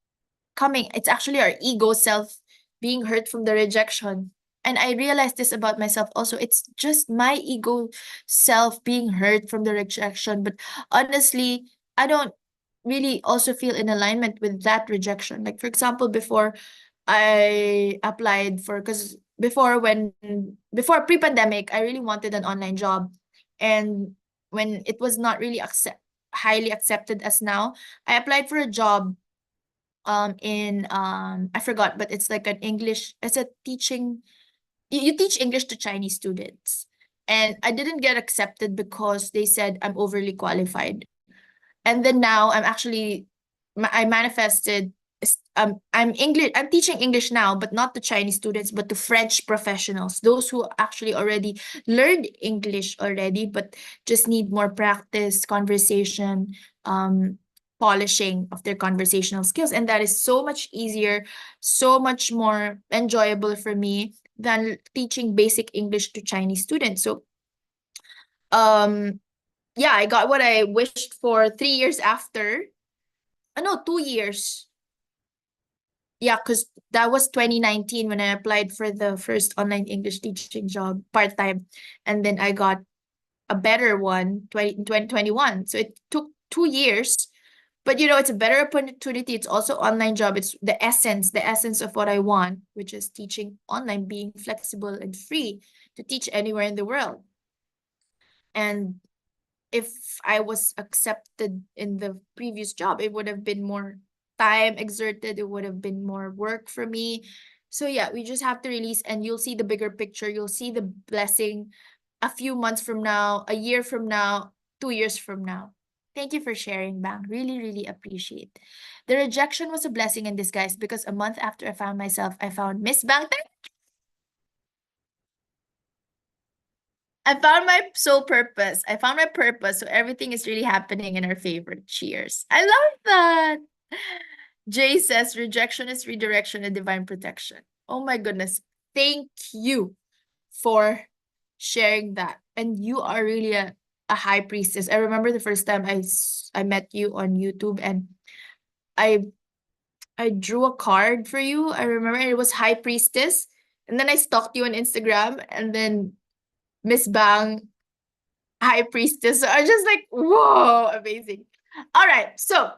coming. It's actually our ego self being hurt from the rejection. And I realized this about myself also. It's just my ego self being hurt from the rejection. But honestly, I don't really also feel in alignment with that rejection. Like, for example, before I applied for, because before pre-pandemic, I really wanted an online job. And when it was not really highly accepted as now, I applied for a job in I forgot, but it's like an English, it's a teaching, you teach English to Chinese students. And I didn't get accepted because they said I'm overly qualified. And then now I'm actually I manifested I'm teaching English now, but not to Chinese students, but to French professionals, those who actually already learned English already, but just need more practice, conversation, um, polishing of their conversational skills. And that is so much easier, so much more enjoyable for me than teaching basic English to Chinese students. So um yeah, I got what I wished for 3 years after. No, 2 years. Yeah, because that was 2019 when I applied for the first online English teaching job part-time. And then I got a better one 2021. So it took 2 years. But it's a better opportunity. It's also online job. It's the essence of what I want, which is teaching online, being flexible and free to teach anywhere in the world. And if I was accepted in the previous job, it would have been more time exerted. It would have been more work for me. So yeah, we just have to release and you'll see the bigger picture. You'll see the blessing a few months from now, a year from now, 2 years from now. Thank you for sharing, Bang. Really, really appreciate. The rejection was a blessing in disguise because a month after I found myself, I found Miss Bang. I found my sole purpose. I found my purpose. So everything is really happening in our favor. Cheers. I love that. Jay says rejection is redirection and divine protection. Oh my goodness. Thank you for sharing that. And you are really a high priestess. I remember the first time I met you on YouTube and I I drew a card for you. I remember it was high priestess. And then I stalked you on Instagram and then Miss Bang high priestess. So I was just like, whoa, amazing. All right. So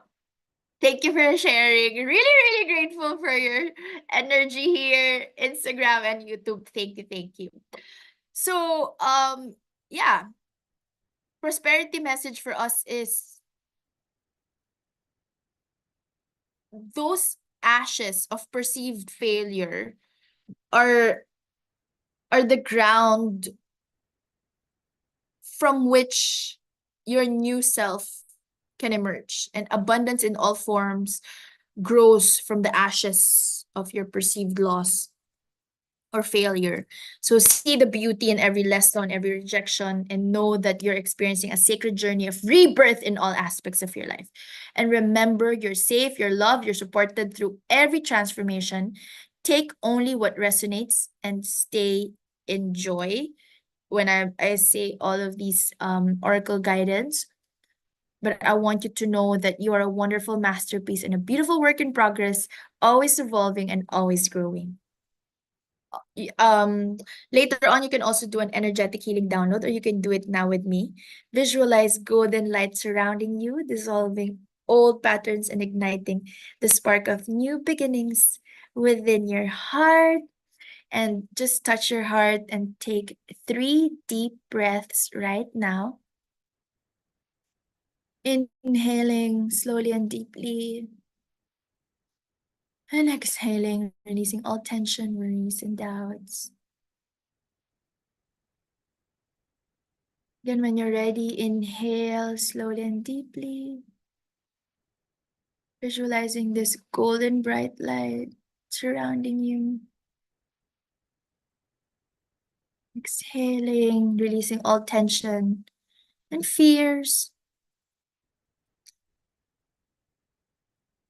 thank you for sharing. Really, really grateful for your energy here, Instagram and YouTube. Thank you, thank you. So yeah, prosperity message for us is those ashes of perceived failure are are the ground from which your new self can emerge, and abundance in all forms grows from the ashes of your perceived loss or failure. So see the beauty in every lesson, every rejection, and know that you're experiencing a sacred journey of rebirth in all aspects of your life. And remember, you're safe, you're loved, you're supported through every transformation. Take only what resonates and stay in joy. When I say all of these oracle guidance, but I want you to know that you are a wonderful masterpiece and a beautiful work in progress, always evolving and always growing. Um, Later on, you can also do an energetic healing download, or you can do it now with me. Visualize golden light surrounding you, dissolving old patterns and igniting the spark of new beginnings within your heart. And just touch your heart and take 3 deep breaths right now. Inhaling slowly and deeply. And exhaling, releasing all tension, worries, and doubts. Again, when you're ready, inhale slowly and deeply, visualizing this golden bright light surrounding you. Exhaling, releasing all tension and fears.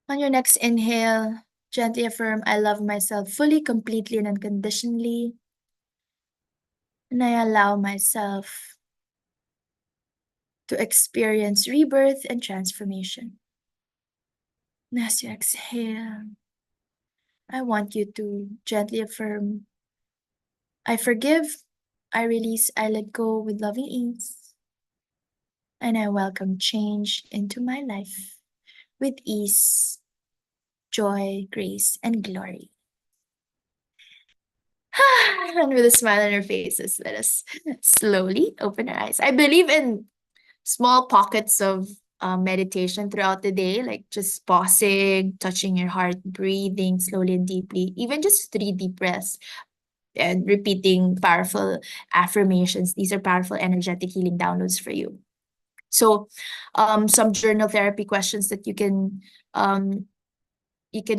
On your next inhale, gently affirm, I love myself fully, completely, and unconditionally. And I allow myself to experience rebirth and transformation. And as you exhale, I want you to gently affirm, I forgive, I release, I let go with loving ease. And I welcome change into my life with ease, joy, grace, and glory. And with a smile on our faces, let us slowly open our eyes. I believe in small pockets of meditation throughout the day, like just pausing, touching your heart, breathing slowly and deeply, even just 3 deep breaths and repeating powerful affirmations. These are powerful energetic healing downloads for you. So, some journal therapy questions that you can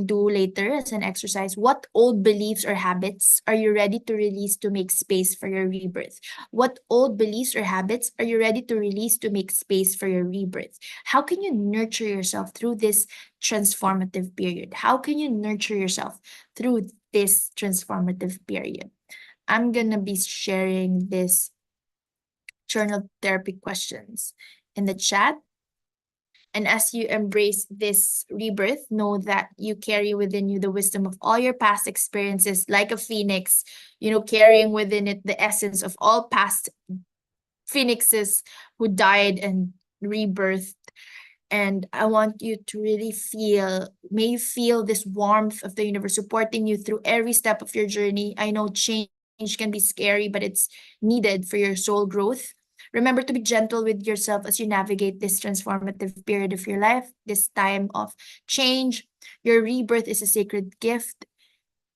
do later as an exercise. What old beliefs or habits are you ready to release to make space for your rebirth? What old beliefs or habits are you ready to release to make space for your rebirth? How can you nurture yourself through this transformative period? How can you nurture yourself through this transformative period? I'm going to be sharing this journal therapy questions in the chat. And as you embrace this rebirth, know that you carry within you the wisdom of all your past experiences, like a phoenix, carrying within it the essence of all past phoenixes who died and rebirthed. And I want you to really may you feel this warmth of the universe supporting you through every step of your journey. I know change can be scary, but it's needed for your soul growth. Remember to be gentle with yourself as you navigate this transformative period of your life, this time of change. Your rebirth is a sacred gift.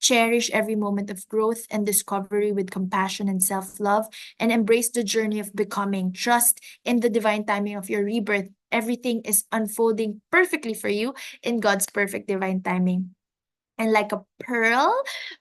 Cherish every moment of growth and discovery with compassion and self-love, and embrace the journey of becoming. Trust in the divine timing of your rebirth. Everything is unfolding perfectly for you in God's perfect divine timing. And like a pearl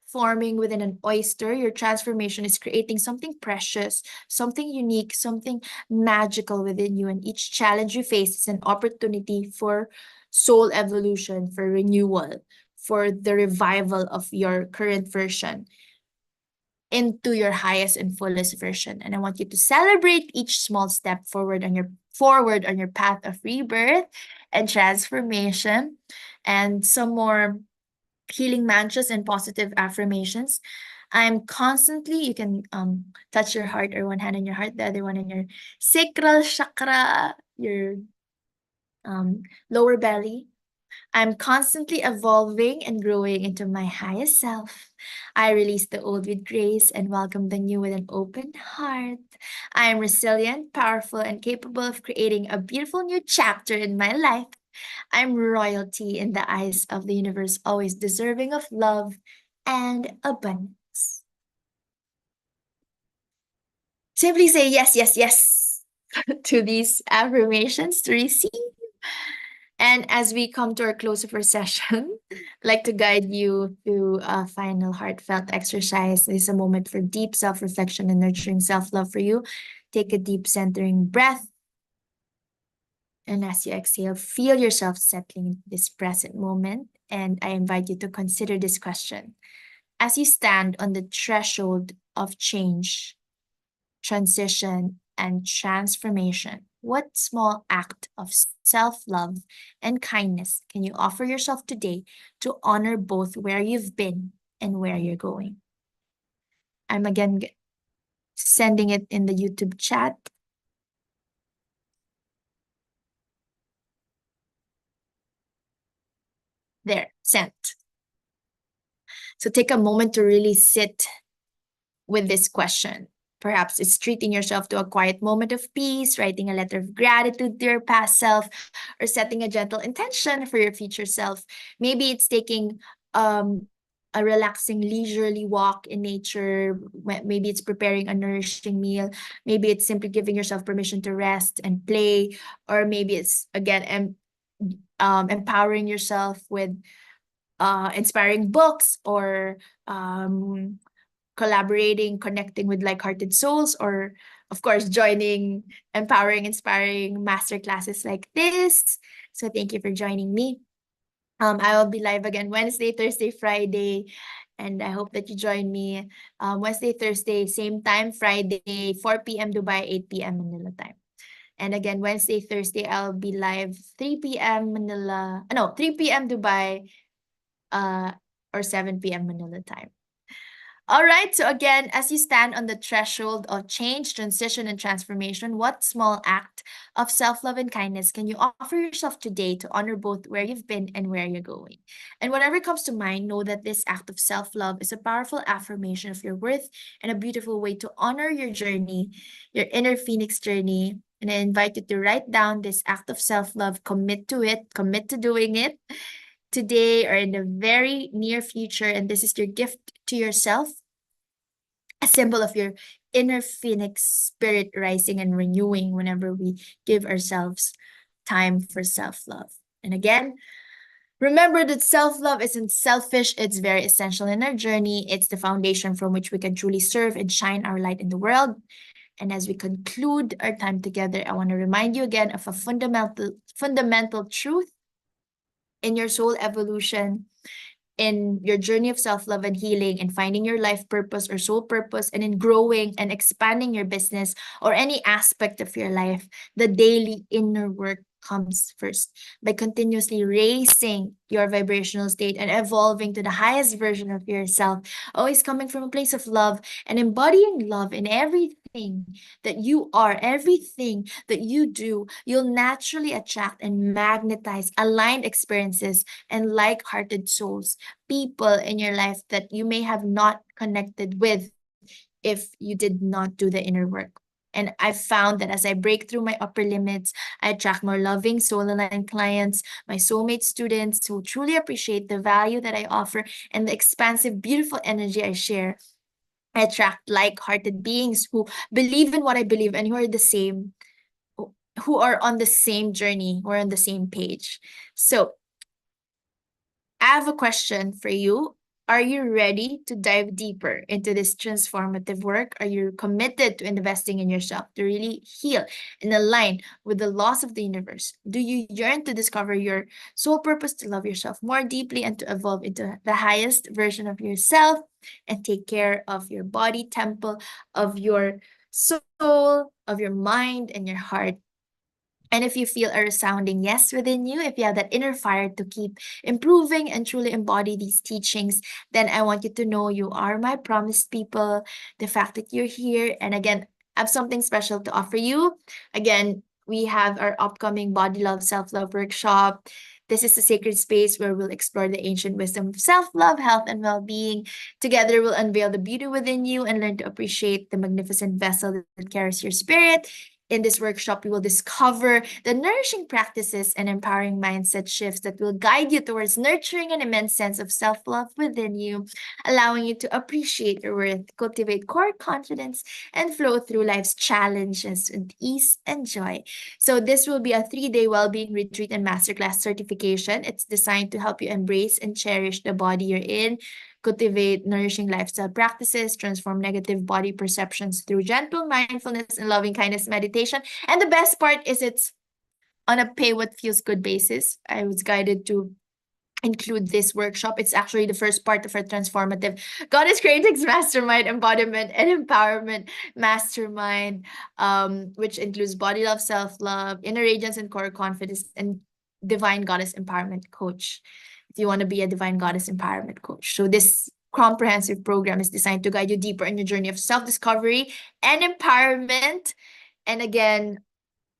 forming within an oyster, your transformation is creating something precious, something unique, something magical within you. And each challenge you face is an opportunity for soul evolution, for renewal, for the revival of your current version into your highest and fullest version. And I want you to celebrate each small step forward on your path of rebirth and transformation. And some more healing mantras and positive affirmations. I'm constantly, you can touch your heart, or one hand in your heart, the other one in your sacral chakra, your lower belly. I'm constantly evolving and growing into my highest self. I release the old with grace and welcome the new with an open heart. I am resilient, powerful, and capable of creating a beautiful new chapter in my life. I'm royalty in the eyes of the universe, always deserving of love and abundance. Simply say yes, yes, yes to these affirmations to receive. And as we come to our close of our session, I'd like to guide you through a final heartfelt exercise. This is a moment for deep self-reflection and nurturing self-love for you. Take a deep centering breath. And as you exhale, feel yourself settling into this present moment. And I invite you to consider this question. As you stand on the threshold of change, transition, and transformation, what small act of self-love and kindness can you offer yourself today to honor both where you've been and where you're going? I'm again sending it in the YouTube chat. There, sent. So take a moment to really sit with this question. Perhaps it's treating yourself to a quiet moment of peace, writing a letter of gratitude to your past self, or setting a gentle intention for your future self. Maybe it's taking a a relaxing leisurely walk in nature. Maybe it's preparing a nourishing meal. Maybe it's simply giving yourself permission to rest and play, or maybe it's again empowering yourself with inspiring books, or um, collaborating, connecting with like-hearted souls, or of course joining empowering, inspiring master classes like this. So thank you for joining me. I will be live again Wednesday, Thursday, Friday, and I hope that you join me. Wednesday, Thursday, same time. Friday, 4 p.m. Dubai, 8 p.m. Manila time. And again, Wednesday, Thursday, I'll be live 3 p.m. Manila. No, 3 p.m. Dubai, uh, or 7 p.m. Manila time. All right. So again, as you stand on the threshold of change, transition, and transformation, what small act of self-love and kindness can you offer yourself today to honor both where you've been and where you're going? And whatever comes to mind, know that this act of self-love is a powerful affirmation of your worth and a beautiful way to honor your journey, your inner phoenix journey. And I invite you to write down this act of self-love, commit to it, commit to doing it today or in the very near future. And this is your gift to yourself, a symbol of your inner phoenix spirit rising and renewing whenever we give ourselves time for self-love. And again, remember that self-love isn't selfish, it's very essential in our journey. It's the foundation from which we can truly serve and shine our light in the world. And as we conclude our time together, I want to remind you again of a fundamental truth in your soul evolution, in your journey of self-love and healing, and finding your life purpose or soul purpose, and in growing and expanding your business or any aspect of your life, the daily inner work comes first. By continuously raising your vibrational state and evolving to the highest version of yourself, always coming from a place of love and embodying love in everything that you are, everything that you do, you'll naturally attract and magnetize aligned experiences and like-hearted souls, people in your life that you may have not connected with if you did not do the inner work. And I've found that as I break through my upper limits, I attract more loving, soul-aligned clients, my soulmate students who truly appreciate the value that I offer and the expansive, beautiful energy I share. I attract like-hearted beings who believe in what I believe and who are the same, who are on the same journey, who are on the same page. So I have a question for you. Are you ready to dive deeper into this transformative work? Are you committed to investing in yourself to really heal and align with the laws of the universe? Do you yearn to discover your soul purpose, to love yourself more deeply, and to evolve into the highest version of yourself and take care of your body temple, of your soul, of your mind, and your heart? And if you feel a resounding yes within you, if you have that inner fire to keep improving and truly embody these teachings, then I want you to know you are my promised people. The fact that you're here, and again, I have something special to offer you. Again, we have our upcoming Body Love, Self-Love workshop. This is a sacred space where we'll explore the ancient wisdom of self-love, health, and well-being. Together, we'll unveil the beauty within you and learn to appreciate the magnificent vessel that carries your spirit. In this workshop, you will discover the nourishing practices and empowering mindset shifts that will guide you towards nurturing an immense sense of self-love within you, allowing you to appreciate your worth, cultivate core confidence, and flow through life's challenges with ease and joy. So this will be a 3-day well-being retreat and masterclass certification. It's designed to help you embrace and cherish the body you're in, cultivate nourishing lifestyle practices, transform negative body perceptions through gentle mindfulness and loving kindness meditation. And the best part is it's on a pay what feels good basis. I was guided to include this workshop. It's actually the first part of our transformative Goddess Creatives Mastermind Embodiment and Empowerment Mastermind, which includes body love, self-love, inner radiance and core confidence, and divine goddess empowerment coach, if you want to be a divine goddess empowerment coach. So this comprehensive program is designed to guide you deeper in your journey of self-discovery and empowerment. And again,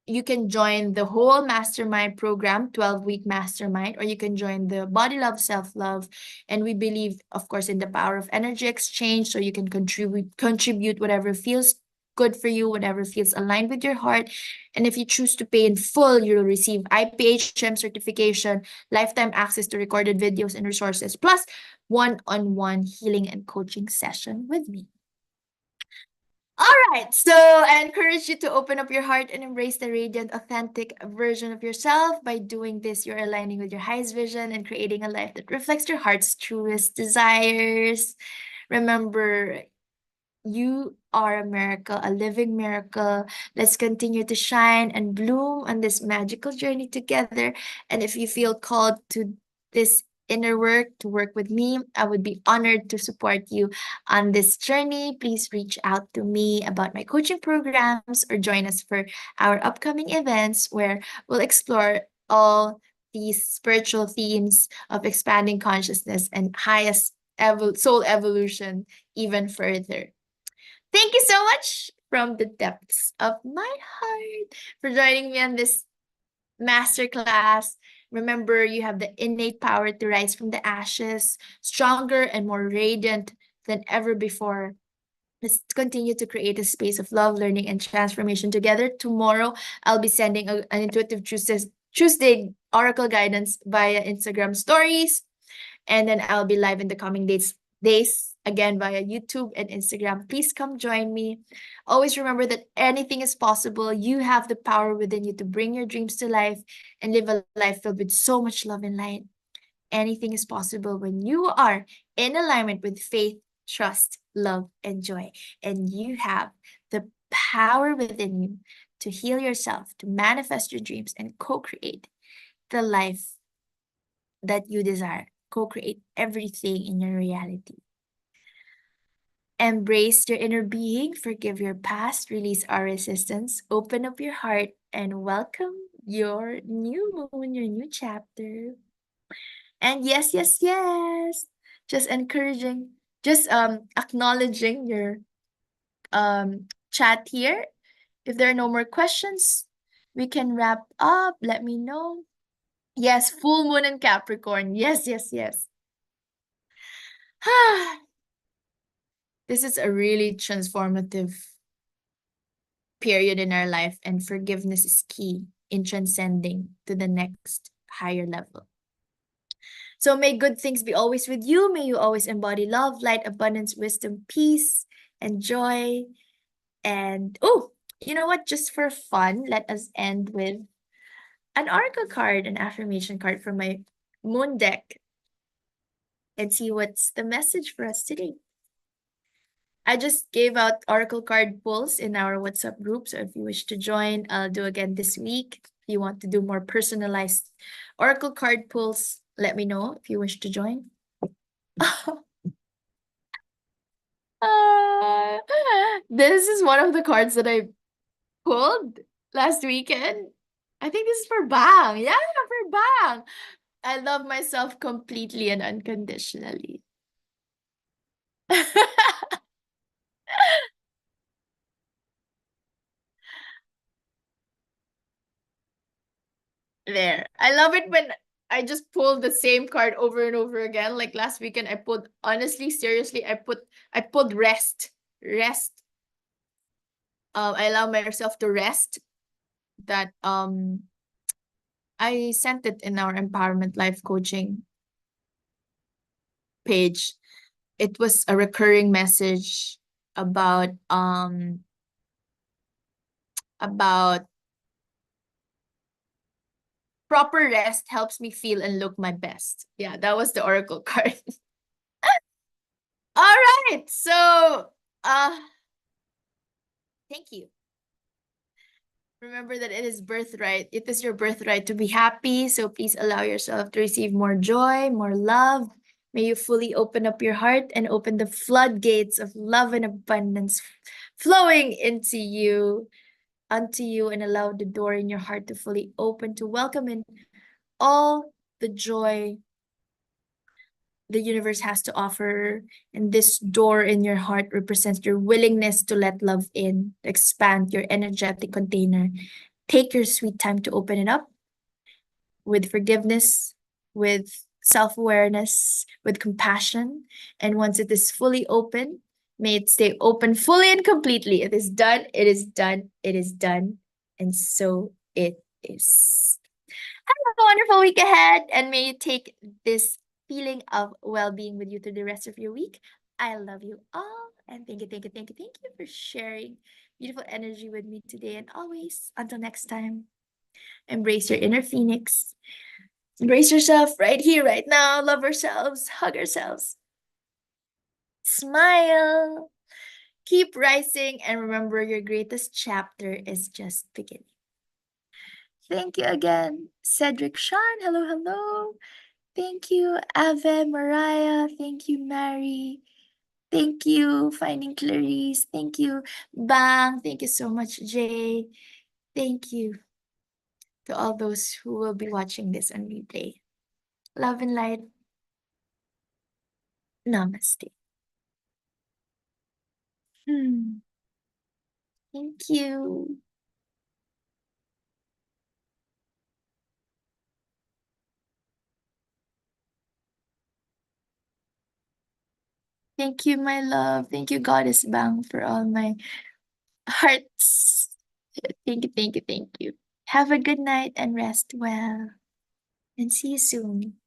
you can join the whole mastermind program, 12-week mastermind, or you can join the body love, self-love. And we believe, of course, in the power of energy exchange, so you can contribute whatever feels good for you, whatever feels aligned with your heart. And if you choose to pay in full, you'll receive IPHM certification, lifetime access to recorded videos and resources, plus one-on-one healing and coaching session with me. All right, so I encourage you to open up your heart and embrace the radiant, authentic version of yourself. By doing this, you're aligning with your highest vision and creating a life that reflects your heart's truest desires. Remember, you are a miracle, a living miracle. Let's continue to shine and bloom on this magical journey together. And if you feel called to this inner work, to work with me, I would be honored to support you on this journey. Please reach out to me about my coaching programs or join us for our upcoming events where we'll explore all these spiritual themes of expanding consciousness and highest soul evolution even further. Thank you so much from the depths of my heart for joining me on this masterclass. Remember, you have the innate power to rise from the ashes, stronger and more radiant than ever before. Let's continue to create a space of love, learning, and transformation together. Tomorrow, I'll be sending an Intuitive Tuesday Oracle guidance via Instagram stories. And then I'll be live in the coming days again via YouTube and Instagram. Please come join me. Always remember that anything is possible. You have the power within you to bring your dreams to life and live a life filled with so much love and light. Anything is possible when you are in alignment with faith, trust, love, and joy. And you have the power within you to heal yourself, to manifest your dreams, and co-create the life that you desire. Co-create everything in your reality. Embrace your inner being, forgive your past, release our resistance, open up your heart, and welcome your new moon, your new chapter. And yes, yes, yes. Just encouraging, just acknowledging your chat here. If there are no more questions, we can wrap up. Let me know. Yes, full moon in Capricorn. Yes, yes, yes. This is a really transformative period in our life, and forgiveness is key in transcending to the next higher level. So may good things be always with you. May you always embody love, light, abundance, wisdom, peace, and joy. And oh, you know what? Just for fun, let us end with an oracle card, an affirmation card from my moon deck, and see what's the message for us today. I just gave out oracle card pulls in our WhatsApp group. So if you wish to join, I'll do again this week. If you want to do more personalized oracle card pulls, let me know if you wish to join. This is one of the cards that I pulled last weekend. I think this is for Bang. Yeah, for Bang. I love myself completely and unconditionally. There. I love it when I just pull the same card over and over again. Like last weekend, I pulled, honestly, seriously, I pulled rest. Rest. I allow myself to rest. That I sent it in our empowerment life coaching page. It was a recurring message about proper rest helps me feel and look my best. Yeah, that was the oracle card. All right. So, thank you. Remember that it is birthright. It is your birthright to be happy. So please allow yourself to receive more joy, more love. May you fully open up your heart and open the floodgates of love and abundance flowing into you, unto you, and allow the door in your heart to fully open to welcome in all the joy the universe has to offer. And this door in your heart represents your willingness to let love in, to expand your energetic container. Take your sweet time to open it up with forgiveness, with self-awareness, with compassion. And once it is fully open, May it stay open fully and completely. It is done. It is done. It is done. And so it is. Have a wonderful week ahead, and may you take this feeling of well being with you through the rest of your week. I love you all, and thank you, thank you, thank you, thank you for sharing beautiful energy with me today and always. Until next time, embrace your inner phoenix. Embrace yourself right here, right now. Love ourselves, hug ourselves, smile, keep rising, and remember your greatest chapter is just beginning. Thank you again, Cedric Sean. Hello, hello. Thank you, Ave Mariah. Thank you, Mary. Thank you, Finding Clarice. Thank you, Bang. Thank you so much, Jay. Thank you to all those who will be watching this on replay. Love and light. Namaste. Hmm. Thank you. Thank you, my love. Thank you, Goddess Bang, for all my hearts. Thank you, thank you, thank you. Have a good night and rest well. And see you soon.